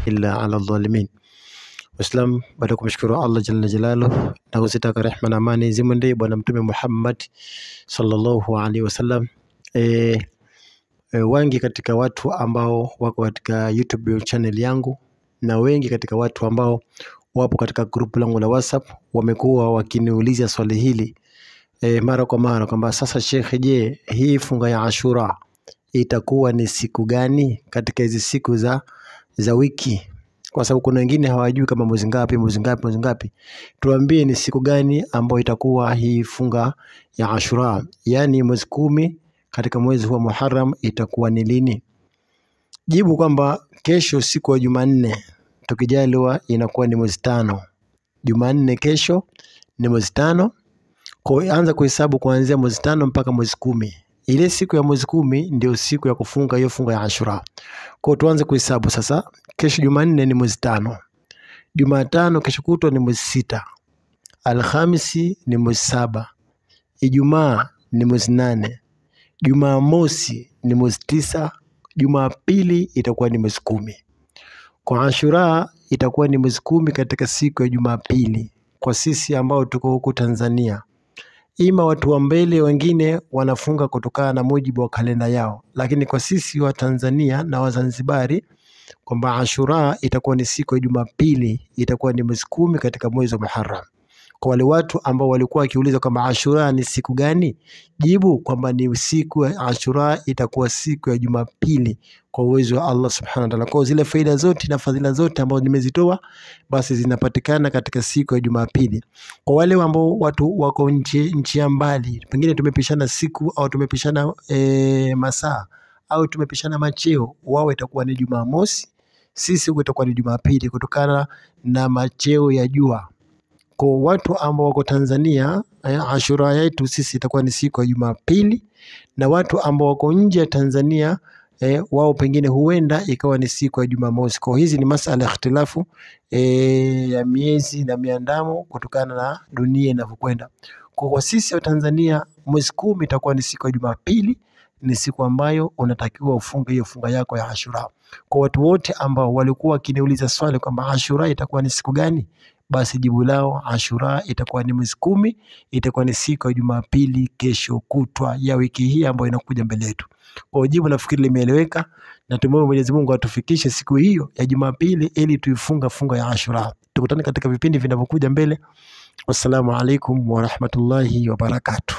illa ala dhalimin. Waislamu, baada ya kumshukuru Allah jalla jalaluhu na kuzitaka rehema na amani zimwendee bwana mtume Muhammad sallallahu alaihi wasallam. Wengi katika watu ambao wako katika YouTube channel yangu na wengi katika watu ambao wapo katika group langu la WhatsApp wamekuwa wakiniuliza swali hili mara kwa mara kwamba sasa Sheikh, je, hii funga ya Ashura itakuwa ni siku gani katika hizi siku za wiki? Kwa sababu kuna wengine hawajui kama mwezi ngapi. Tuambie ni siku gani ambayo itakuwa hii funga ya Ashura, yani mwezi 10 katika mwezi wa Muharram itakuwa ni lini? Jibu kwamba kesho siku ya Jumanne tukijaliwa inakuwa ni mwezi 5. Jumanne kesho ni mwezi 5. Kwa anza kuhesabu kuanzia mwezi 5 mpaka mwezi 10. Ile siku ya mwezi 10 ndio siku ya kufunga hiyo funga ya Ashura. Kwa tuanze kuhesabu sasa. Kesho Jumanne ni mwezi 5. Jumatano kesho kutwa ni mwezi 6. Alhamisi ni mwezi 7. Ijumaa ni mwezi 8. Jumamosi ni mwezi 9. Jumapili itakuwa ni mwezi 10. Kwa Ashura itakuwa ni mwezi 10 katika siku ya Jumapili. Kwa sisi ambao tuko huku Tanzania, ima watu wa mbele wengine wanafunga kutokana na mujibu wa kalenda yao, lakini kwa sisi wa Tanzania na Wazanzibari kwamba Ashura itakuwa ni siku ya Jumapili, itakuwa ni mwezi 10 katika mwezi wa Muharram. Kwa wale watu ambao walikuwa wakiuliza kwamba Ashura ni siku gani, jibu kwamba ni siku ya Ashura itakuwa siku ya Jumapili kwa uwezo wa Allah subhanahu wa ta'ala. Kwa zile faida zote na fadhila zote ambazo nimezitoa basi zinapatikana katika siku ya Jumapili. Kwa wale ambao watu wako nchi ya mbali, pengine tumepishana siku au tumepishana masaa au tumepishana macheo, wao itakuwa ni Jumamosi, sisi itakuwa ni Jumapili kutokana na macheo ya jua. Kwa watu ambao wako Tanzania, Ashura yetu sisi itakuwa ni siku ya Jumapili, na watu ambao wako nje ya Tanzania wao pengine huenda ikawa ni siku ya Jumamosi. Kwa hizi ni masala ya ikhtilafu ya miezi na miandamo kutokana na dunia inavyokwenda. Kwa sisi wa Tanzania mwezi 10 itakuwa ni siku ya Jumapili, ni siku ambayo unatakiwa ufunge hiyo funga yako ya Ashura. Kwa watu wote ambao walikuwa wakiniuliza swali kwamba Ashura itakuwa ni siku gani, basi jibu lao Ashura itakuwa ni mwezi 10, itakuwa ni siku ya Jumapili kesho kutwa ya wiki hii ambayo inakuja mbele yetu. Kwa jibu nafikiri limeeleweka, na tumwombe Mwenyezi Mungu atufikishe siku hiyo ya Jumapili ili tuifunga funga ya Ashura. Tukutane katika vipindi vinavyokuja mbele. Wassalamu alaikum wa rahmatullahi wa barakatuh.